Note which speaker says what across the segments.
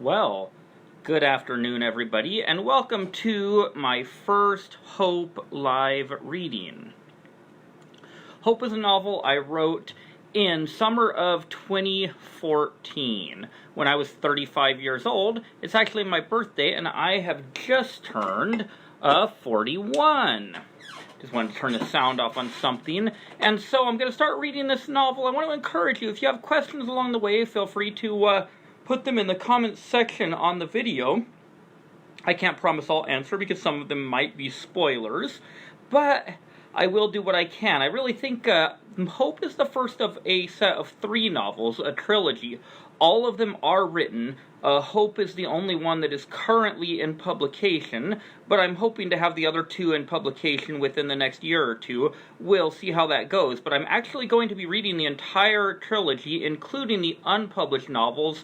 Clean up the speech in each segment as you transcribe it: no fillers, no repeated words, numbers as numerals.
Speaker 1: Well, good afternoon, everybody, and welcome to my first Hope live reading. Hope is a novel I wrote in summer of 2014 when I was 35 years old. It's actually my birthday, and I have just turned 41. Just wanted to turn the sound off on something. And so I'm going to start reading this novel. I want to encourage you, if you have questions along the way, feel free to put them in the comments section on the video. I can't promise I'll answer because some of them might be spoilers, but I will do what I can. I really think Hope is the first of a set of 3 novels, a trilogy. All of them are written. Hope is the only one that is currently in publication, but I'm hoping to have the other 2 in publication within the next year or 2. We'll see how that goes, but I'm actually going to be reading the entire trilogy, including the unpublished novels,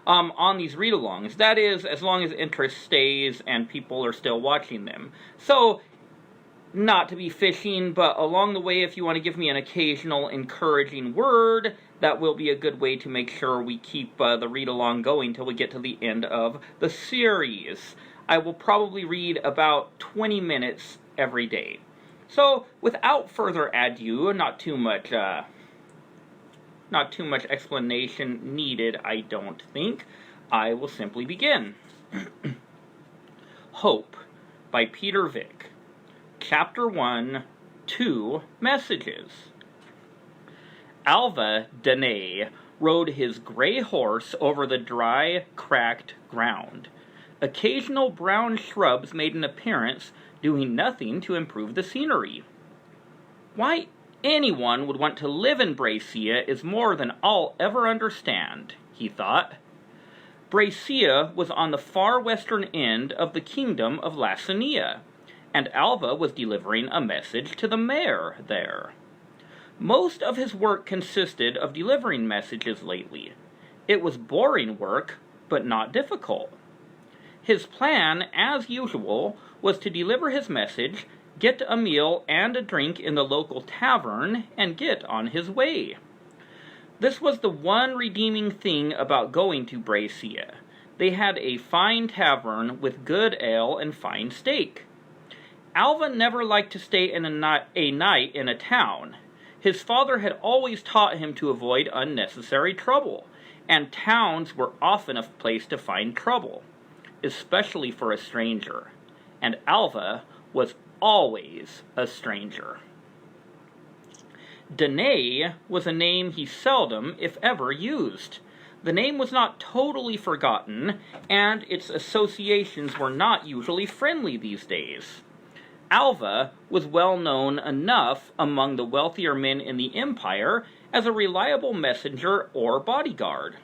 Speaker 1: on these read-alongs. That is, as long as interest stays and people are still watching them. So, not to be fishing, but along the way, if you want to give me an occasional encouraging word, that will be a good way to make sure we keep the read-along going till we get to the end of the series. I will probably read about 20 minutes every day. So, without further ado, not too much explanation needed, I don't think. I will simply begin. Hope by Peter Vick. Chapter 1, 2 Messages. Alva Danae rode his gray horse over the dry, cracked ground. Occasional brown shrubs made an appearance, doing nothing to improve the scenery. Why anyone would want to live in Bracia is more than I'll ever understand, he thought. Bracia was on the far western end of the kingdom of Lacinia, and Alva was delivering a message to the mayor there. Most of his work consisted of delivering messages lately. It was boring work, but not difficult. His plan, as usual, was to deliver his message, get a meal and a drink in the local tavern, and get on his way. This was the one redeeming thing about going to Bracia. They had a fine tavern with good ale and fine steak. Alva never liked to stay in a night in a town. His father had always taught him to avoid unnecessary trouble, and towns were often a place to find trouble, especially for a stranger. And Alva was always a stranger. Danae was a name he seldom, if ever, used. The name was not totally forgotten, and its associations were not usually friendly these days. Alva was well known enough among the wealthier men in the Empire as a reliable messenger or bodyguard.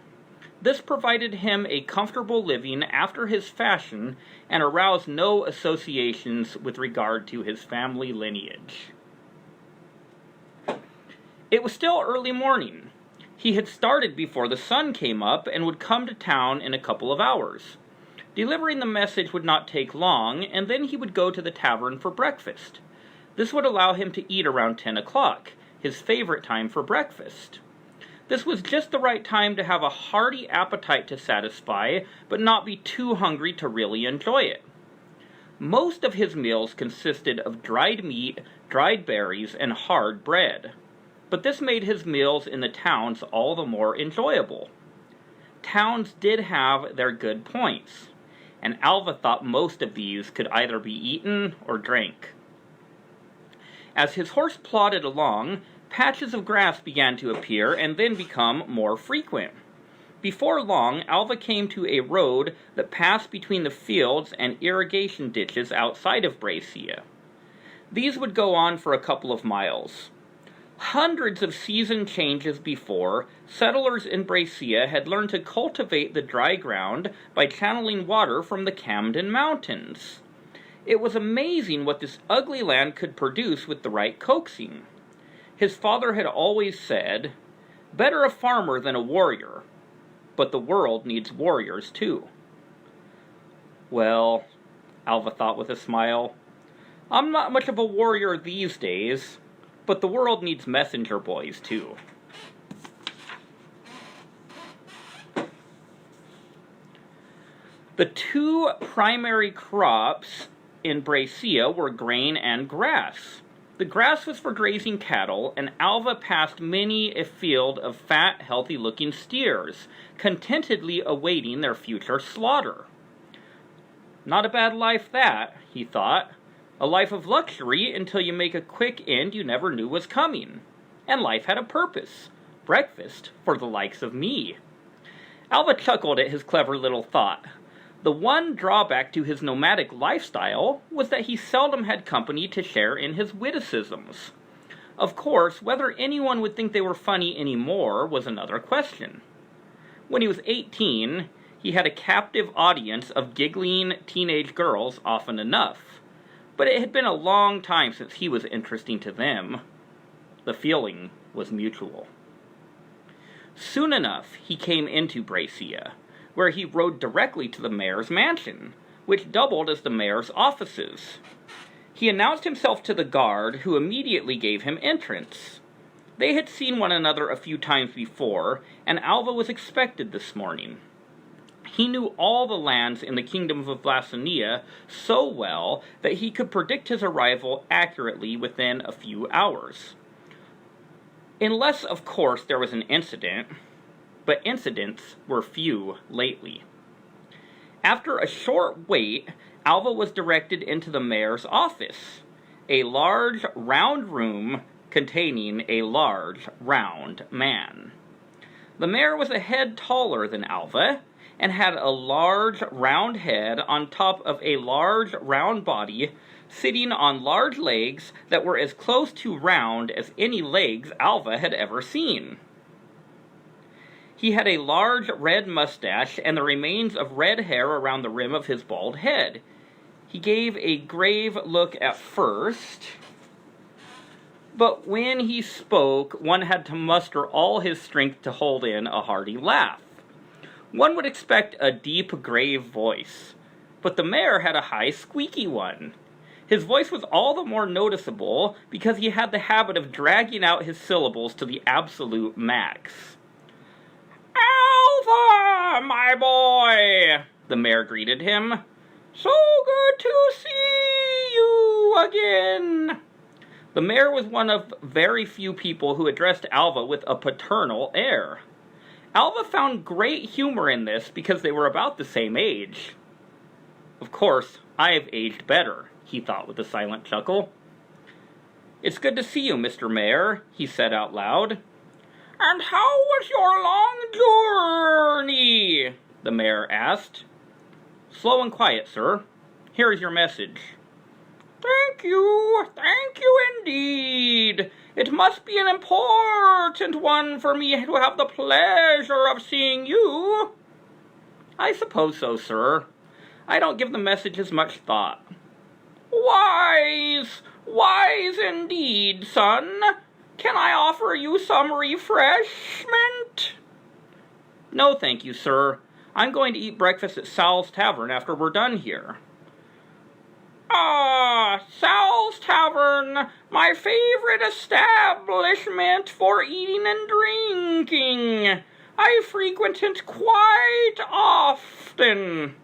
Speaker 1: This provided him a comfortable living after his fashion and aroused no associations with regard to his family lineage. It was still early morning. He had started before the sun came up and would come to town in a couple of hours. Delivering the message would not take long, and then he would go to the tavern for breakfast. This would allow him to eat around 10 o'clock, his favorite time for breakfast. This was just the right time to have a hearty appetite to satisfy, but not be too hungry to really enjoy it. Most of his meals consisted of dried meat, dried berries, and hard bread. But this made his meals in the towns all the more enjoyable. Towns did have their good points, and Alva thought most of these could either be eaten or drank. As his horse plodded along, patches of grass began to appear and then become more frequent. Before long, Alva came to a road that passed between the fields and irrigation ditches outside of Bracia. These would go on for a couple of miles. Hundreds of season changes before, settlers in Bracia had learned to cultivate the dry ground by channeling water from the Camden Mountains. It was amazing what this ugly land could produce with the right coaxing. His father had always said, "Better a farmer than a warrior," but the world needs warriors too. Well, Alva thought with a smile, I'm not much of a warrior these days, but the world needs messenger boys too. The two primary crops in Braccia were grain and grass. The grass was for grazing cattle, and Alva passed many a field of fat, healthy-looking steers, contentedly awaiting their future slaughter. Not a bad life that, he thought. A life of luxury until you make a quick end you never knew was coming. And life had a purpose. Breakfast for the likes of me. Alva chuckled at his clever little thought. The one drawback to his nomadic lifestyle was that he seldom had company to share in his witticisms. Of course, whether anyone would think they were funny anymore was another question. When he was 18, he had a captive audience of giggling teenage girls often enough. But it had been a long time since he was interesting to them. The feeling was mutual. Soon enough, he came into Braccia, where he rode directly to the mayor's mansion, which doubled as the mayor's offices. He announced himself to the guard, who immediately gave him entrance. They had seen one another a few times before, and Alva was expected this morning. He knew all the lands in the kingdom of Vlasonia so well that he could predict his arrival accurately within a few hours. Unless, of course, there was an incident, but incidents were few lately. After a short wait, Alva was directed into the mayor's office, a large, round room containing a large, round man. The mayor was a head taller than Alva, and had a large, round head on top of a large, round body, sitting on large legs that were as close to round as any legs Alva had ever seen. He had a large red mustache and the remains of red hair around the rim of his bald head. He gave a grave look at first, but when he spoke, one had to muster all his strength to hold in a hearty laugh. One would expect a deep, grave voice, but the mayor had a high, squeaky one. His voice was all the more noticeable because he had the habit of dragging out his syllables to the absolute max. "Alva, my boy," the mayor greeted him. "So good to see you again." The mayor was one of very few people who addressed Alva with a paternal air. Alva found great humor in this because they were about the same age. Of course, I've aged better, he thought with a silent chuckle. "It's good to see you, Mr. Mayor," he said out loud. "And how was your long journey?" the mayor asked. "Slow and quiet, sir. Here is your message." Thank you indeed. It must be an important one for me to have the pleasure of seeing you." "I suppose so, sir. I don't give the messages much thought." Wise indeed, son. Can I offer you some refreshment?" "No, thank you, sir. I'm going to eat breakfast at Sal's Tavern after we're done here." "Ah, Sal's Tavern, my favorite establishment for eating and drinking. I frequent it quite often."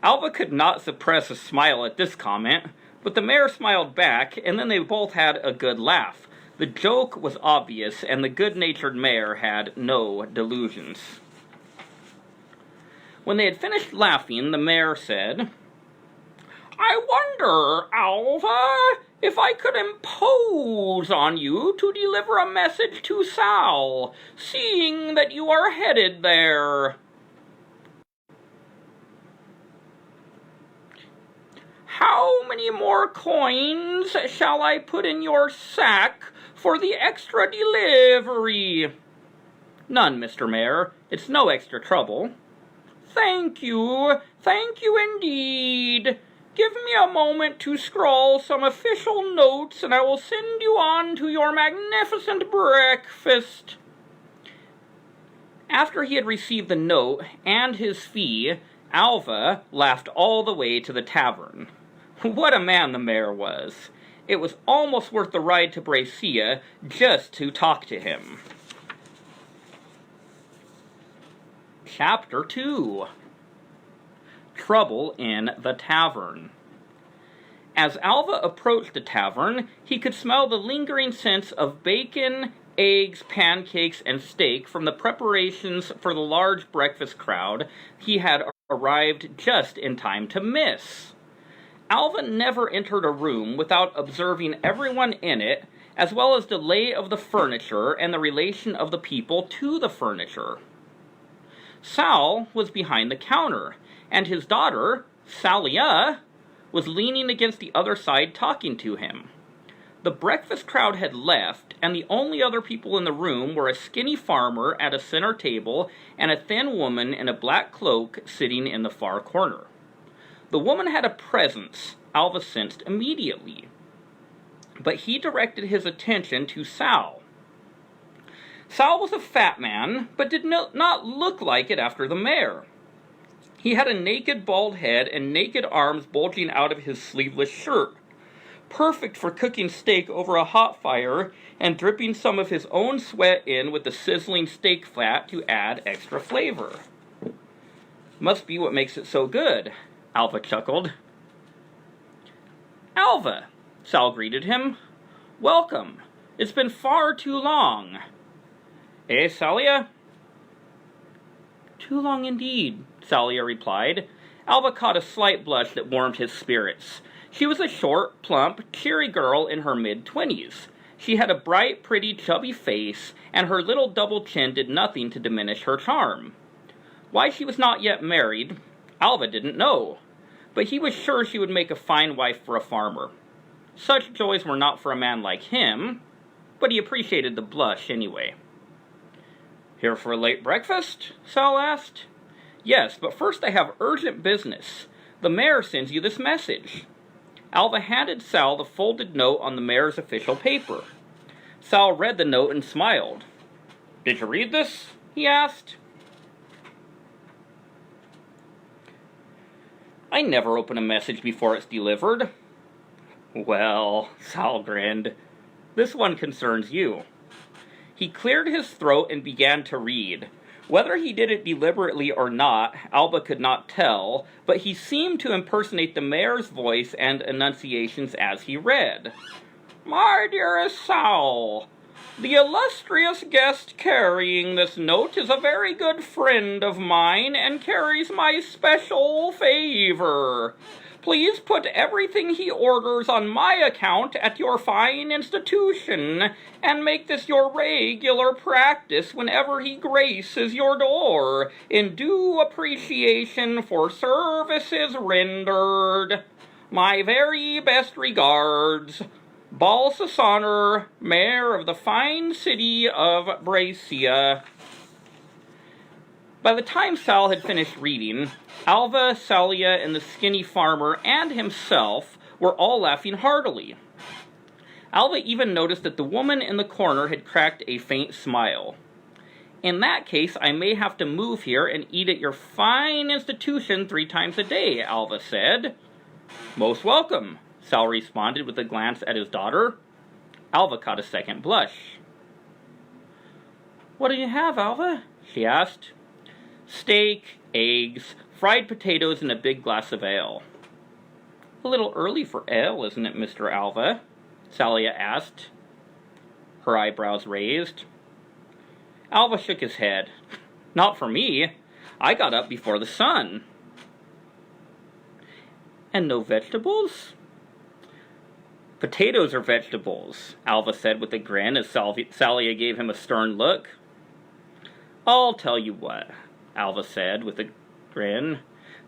Speaker 1: Alva could not suppress a smile at this comment, but the mayor smiled back, and then they both had a good laugh. The joke was obvious, and the good-natured mayor had no delusions. When they had finished laughing, the mayor said, "I wonder, Alva, if I could impose on you to deliver a message to Sal, seeing that you are headed there." "How many more coins shall I put in your sack for the extra delivery?" "None, Mr. Mayor. It's no extra trouble." Thank you indeed. Give me a moment to scrawl some official notes, and I will send you on to your magnificent breakfast." After he had received the note and his fee, Alva laughed all the way to the tavern. What a man the mayor was! It was almost worth the ride to Braccia just to talk to him. Chapter 2. trouble in the tavern. As Alva approached the tavern, he could smell the lingering scents of bacon, eggs, pancakes, and steak from the preparations for the large breakfast crowd he had arrived just in time to miss. Alva never entered a room without observing everyone in it, as well as the lay of the furniture and the relation of the people to the furniture. Sal was behind the counter, and his daughter, Salia, was leaning against the other side talking to him. The breakfast crowd had left, and the only other people in the room were a skinny farmer at a center table and a thin woman in a black cloak sitting in the far corner. The woman had a presence Alva sensed immediately, but he directed his attention to Sal. Sal was a fat man, but did not look like it after the mare. He had a naked bald head and naked arms bulging out of his sleeveless shirt, perfect for cooking steak over a hot fire and dripping some of his own sweat in with the sizzling steak fat to add extra flavor. Must be what makes it so good, Alva chuckled. Alva, Sal greeted him. Welcome. It's been far too long. Eh, Salia? Too long indeed, Salia replied. Alva caught a slight blush that warmed his spirits. She was a short, plump, cheery girl in her mid-20s. She had a bright, pretty, chubby face, and her little double chin did nothing to diminish her charm. Why she was not yet married, Alva didn't know, but he was sure she would make a fine wife for a farmer. Such joys were not for a man like him, but he appreciated the blush anyway. Here for a late breakfast? Sal asked. Yes, but first I have urgent business. The mayor sends you this message. Alva handed Sal the folded note on the mayor's official paper. Sal read the note and smiled. Did you read this? He asked. I never open a message before it's delivered. Well, Sal grinned. This one concerns you. He cleared his throat and began to read. Whether he did it deliberately or not, Alva could not tell, but he seemed to impersonate the mayor's voice and enunciations as he read. My dearest Sal, the illustrious guest carrying this note is a very good friend of mine and carries my special favor. Please put everything he orders on my account at your fine institution, and make this your regular practice whenever he graces your door, in due appreciation for services rendered. My very best regards, Balsasar, Mayor of the fine city of Brescia. By the time Sal had finished reading, Alva, Salia, and the skinny farmer and himself were all laughing heartily. Alva even noticed that the woman in the corner had cracked a faint smile. In that case, I may have to move here and eat at your fine institution 3 times a day, Alva said. Most welcome, Sal responded with a glance at his daughter. Alva caught a second blush. What do you have, Alva? She asked. Steak, eggs, fried potatoes, and a big glass of ale. A little early for ale, isn't it, Mr. Alva? Salia asked, her eyebrows raised. Alva shook his head. Not for me. I got up before the sun. And no vegetables? Potatoes are vegetables, Alva said with a grin as Salia gave him a stern look. I'll tell you what, Alva said with a grin.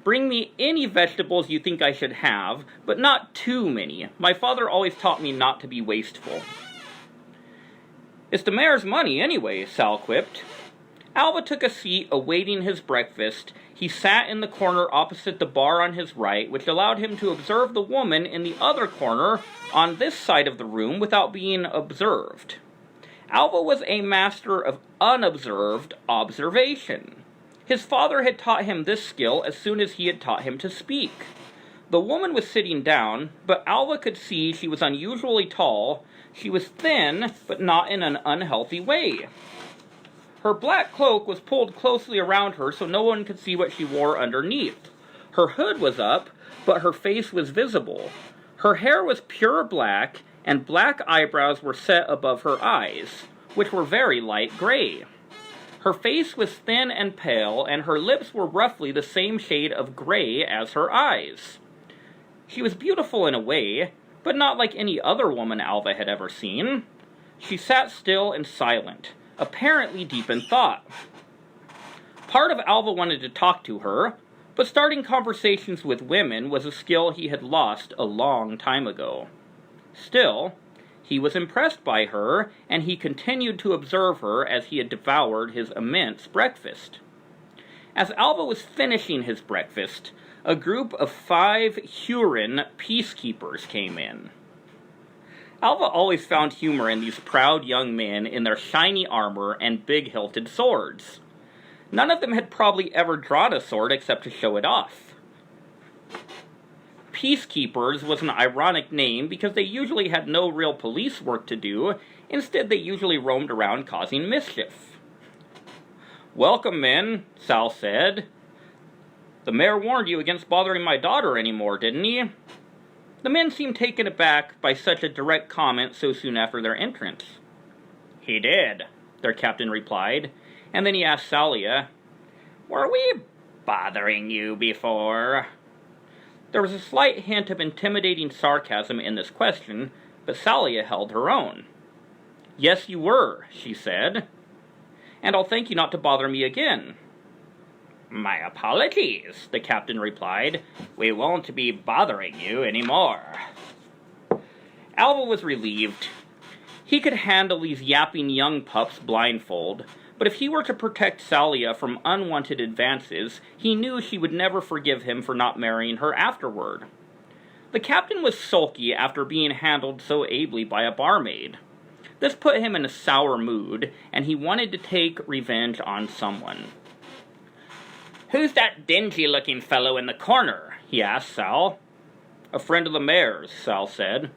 Speaker 1: Bring me any vegetables you think I should have, but not too many. My father always taught me not to be wasteful. It's the mayor's money anyway, Sal quipped. Alva took a seat awaiting his breakfast. He sat in the corner opposite the bar on his right, which allowed him to observe the woman in the other corner on this side of the room without being observed. Alva was a master of unobserved observation. His father had taught him this skill as soon as he had taught him to speak. The woman was sitting down, but Alva could see she was unusually tall. She was thin, but not in an unhealthy way. Her black cloak was pulled closely around her so no one could see what she wore underneath. Her hood was up, but her face was visible. Her hair was pure black, and black eyebrows were set above her eyes, which were very light gray. Her face was thin and pale, and her lips were roughly the same shade of gray as her eyes. She was beautiful in a way, but not like any other woman Alva had ever seen. She sat still and silent, apparently deep in thought. Part of Alva wanted to talk to her, but starting conversations with women was a skill he had lost a long time ago. Still, he was impressed by her, and he continued to observe her as he had devoured his immense breakfast. As Alva was finishing his breakfast, a group of 5 Huron peacekeepers came in. Alva always found humor in these proud young men in their shiny armor and big-hilted swords. None of them had probably ever drawn a sword except to show it off. Peacekeepers was an ironic name because they usually had no real police work to do. Instead, they usually roamed around causing mischief. "Welcome, men," Sal said. "The mayor warned you against bothering my daughter anymore, didn't he?" The men seemed taken aback by such a direct comment so soon after their entrance. "He did," their captain replied, and then he asked Salia, "Were we bothering you before?" There was a slight hint of intimidating sarcasm in this question, but Salia held her own. "Yes, you were," she said. "And I'll thank you not to bother me again." "My apologies," the captain replied. "We won't be bothering you anymore." Alva was relieved. He could handle these yapping young pups blindfold, but if he were to protect Salia from unwanted advances, he knew she would never forgive him for not marrying her afterward. The captain was sulky after being handled so ably by a barmaid. This put him in a sour mood, and he wanted to take revenge on someone. "Who's that dingy-looking fellow in the corner?" he asked Sal. "A friend of the mayor's," Sal said.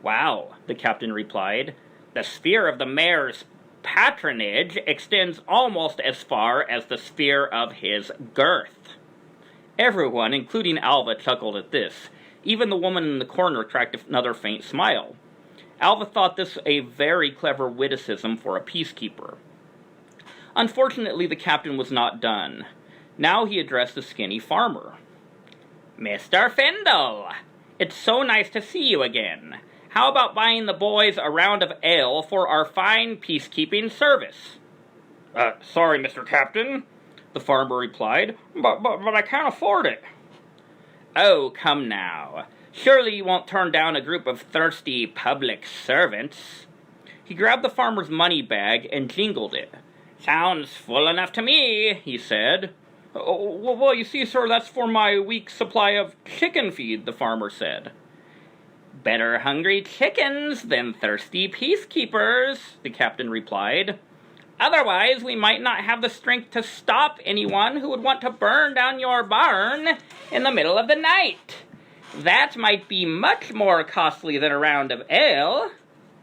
Speaker 1: "Wow," the captain replied. "The sphere of the mayor's patronage extends almost as far as the sphere of his girth." Everyone, including Alva, chuckled at this. Even the woman in the corner cracked another faint smile. Alva thought this a very clever witticism for a peacekeeper. Unfortunately, the captain was not done. Now he addressed the skinny farmer. "Mr. Findle, it's so nice to see you again. How about buying the boys a round of ale for our fine peacekeeping service?" Sorry, Mr. Captain," the farmer replied, but I can't afford it." "Oh, come now. Surely you won't turn down a group of thirsty public servants." He grabbed the farmer's money bag and jingled it. "Sounds full enough to me," he said. Well, you see, sir, that's for my week's supply of chicken feed," the farmer said. "Better hungry chickens than thirsty peacekeepers," the captain replied. "Otherwise, we might not have the strength to stop anyone who would want to burn down your barn in the middle of the night. That might be much more costly than a round of ale,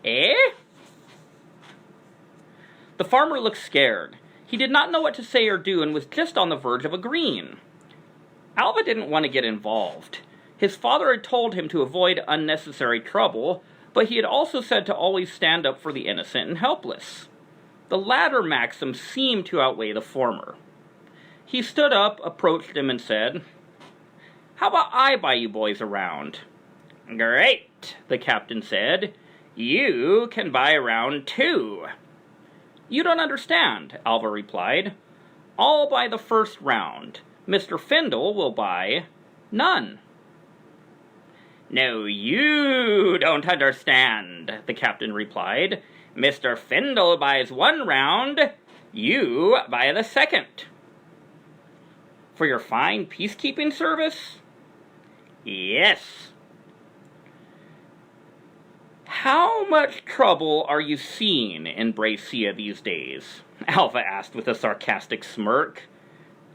Speaker 1: eh?" The farmer looked scared. He did not know what to say or do and was just on the verge of agreeing. Alva didn't want to get involved. His father had told him to avoid unnecessary trouble, but he had also said to always stand up for the innocent and helpless. The latter maxim seemed to outweigh the former. He stood up, approached him, and said, "How about I buy you boys a round?" "Great," the captain said. "You can buy a round too." "You don't understand," Alva replied. "I'll buy the first round. Mr. Findle will buy none." "No, you don't understand," the captain replied. "Mr. Findle buys 1 round, you buy the second." "For your fine peacekeeping service?" "Yes." "How much trouble are you seeing in Bracia these days?" Alva asked with a sarcastic smirk.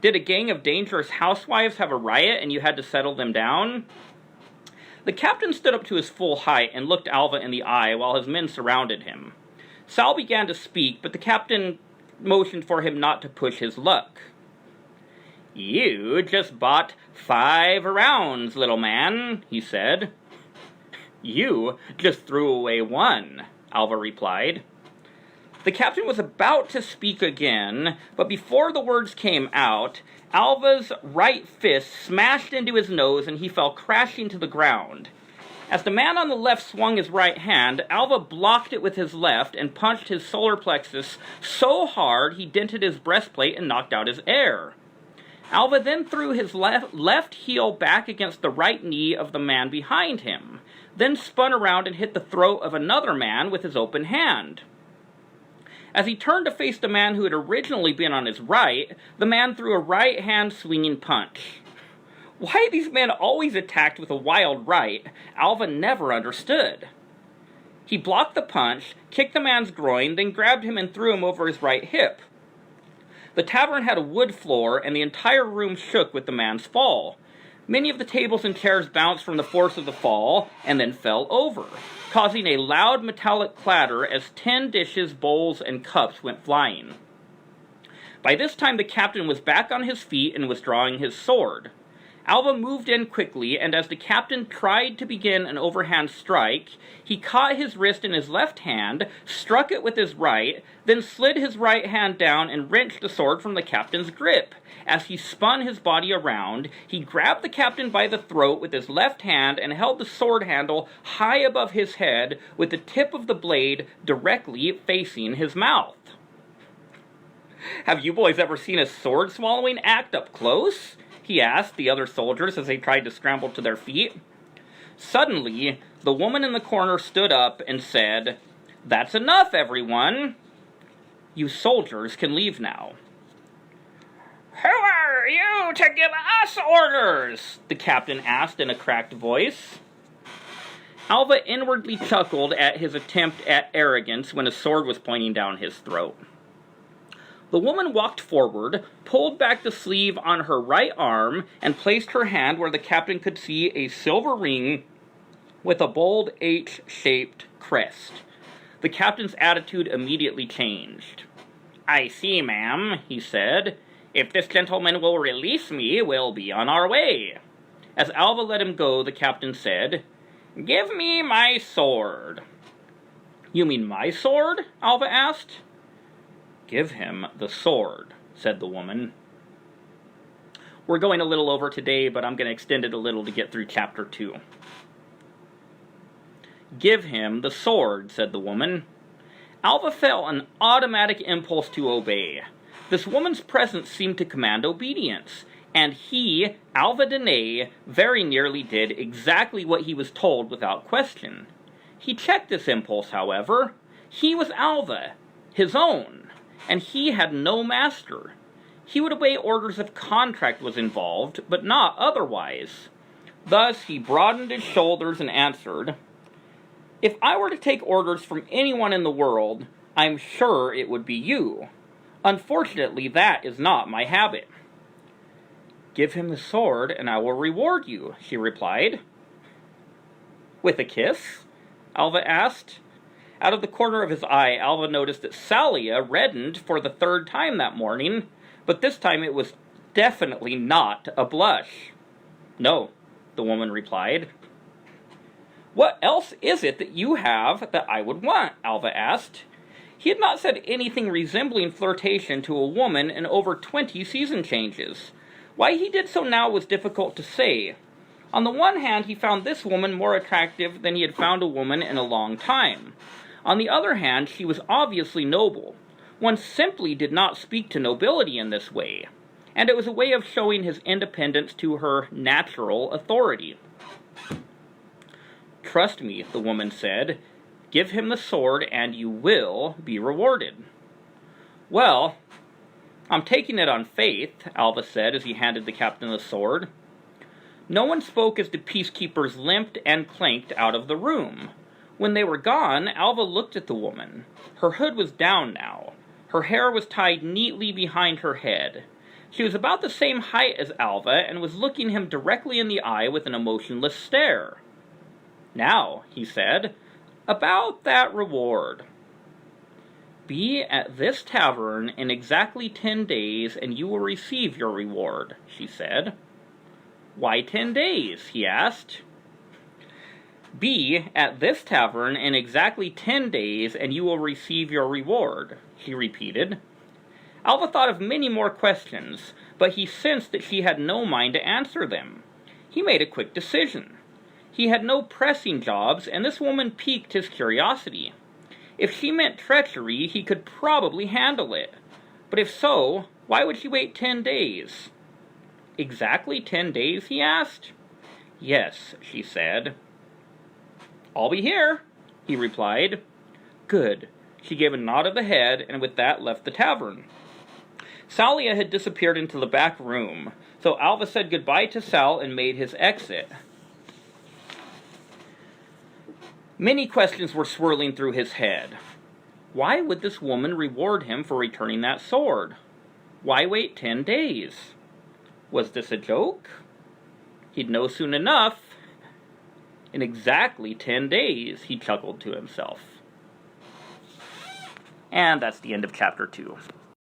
Speaker 1: "Did a gang of dangerous housewives have a riot and you had to settle them down?" The captain stood up to his full height and looked Alva in the eye while his men surrounded him. Sal began to speak, but the captain motioned for him not to push his luck. "You just bought 5 rounds, little man," he said. "You just threw away 1, Alva replied. The captain was about to speak again, but before the words came out, Alva's right fist smashed into his nose and he fell crashing to the ground. As the man on the left swung his right hand, Alva blocked it with his left and punched his solar plexus so hard he dented his breastplate and knocked out his air. Alva then threw his left heel back against the right knee of the man behind him, then spun around and hit the throat of another man with his open hand. As he turned to face the man who had originally been on his right, the man threw a right-hand swinging punch. Why these men always attacked with a wild right, Alva never understood. He blocked the punch, kicked the man's groin, then grabbed him and threw him over his right hip. The tavern had a wood floor, and the entire room shook with the man's fall. Many of the tables and chairs bounced from the force of the fall, and then fell over, causing a loud metallic clatter as 10 dishes, bowls, and cups went flying. By this time the captain was back on his feet and was drawing his sword. Alva moved in quickly, and as the captain tried to begin an overhand strike, he caught his wrist in his left hand, struck it with his right, then slid his right hand down and wrenched the sword from the captain's grip. As he spun his body around, he grabbed the captain by the throat with his left hand and held the sword handle high above his head with the tip of the blade directly facing his mouth. "Have you boys ever seen a sword-swallowing act up close?" he asked the other soldiers as they tried to scramble to their feet. Suddenly, the woman in the corner stood up and said, "That's enough, everyone. You soldiers can leave now." "Who are you to give us orders?" the captain asked in a cracked voice. Alva inwardly chuckled at his attempt at arrogance when a sword was pointing down his throat. The woman walked forward, pulled back the sleeve on her right arm, and placed her hand where the captain could see a silver ring with a bold H-shaped crest. The captain's attitude immediately changed. "I see, ma'am," he said. "If this gentleman will release me, we'll be on our way." As Alva let him go, the captain said, "Give me my sword." "You mean my sword?" Alva asked. "Give him the sword," said the woman. We're going a little over today, but I'm going to extend it a little to get through chapter 2. "Give him the sword," said the woman. Alva felt an automatic impulse to obey. This woman's presence seemed to command obedience, and he, Alva Denay, very nearly did exactly what he was told without question. He checked this impulse, however. He was Alva, his own, and he had no master. He would obey orders if contract was involved, but not otherwise. Thus he broadened his shoulders and answered, "If I were to take orders from anyone in the world, I'm sure it would be you. Unfortunately, that is not my habit." "Give him the sword, and I will reward you," she replied. "With a kiss?" Alva asked. Out of the corner of his eye, Alva noticed that Salia reddened for the 3rd time that morning, but this time it was definitely not a blush. "No," the woman replied. "What else is it that you have that I would want?" Alva asked. He had not said anything resembling flirtation to a woman in over 20 season changes. Why he did so now was difficult to say. On the one hand, he found this woman more attractive than he had found a woman in a long time. On the other hand, she was obviously noble. One simply did not speak to nobility in this way, and it was a way of showing his independence to her natural authority. "Trust me," the woman said. "Give him the sword and you will be rewarded." "Well, I'm taking it on faith," Alva said as he handed the captain the sword. No one spoke as the peacekeepers limped and clanked out of the room. When they were gone, Alva looked at the woman. Her hood was down now. Her hair was tied neatly behind her head. She was about the same height as Alva and was looking him directly in the eye with an emotionless stare. "Now," he said, "about that reward." Be at this tavern in exactly 10 days, and you will receive your reward, she said. Why 10 days? He asked. Be at this tavern in exactly 10 days, and you will receive your reward, she repeated. Alva thought of many more questions, but he sensed that she had no mind to answer them. He made a quick decision. He had no pressing jobs, and this woman piqued his curiosity. If she meant treachery, he could probably handle it. But if so, why would she wait 10 days? Exactly 10 days, he asked. Yes, she said. I'll be here, he replied. Good. She gave a nod of the head, and with that left the tavern. Salia had disappeared into the back room, so Alva said goodbye to Sal and made his exit. Many questions were swirling through his head. Why would this woman reward him for returning that sword? Why wait 10 days? Was this a joke? He'd know soon enough. In exactly 10 days, he chuckled to himself. And that's the end of chapter 2.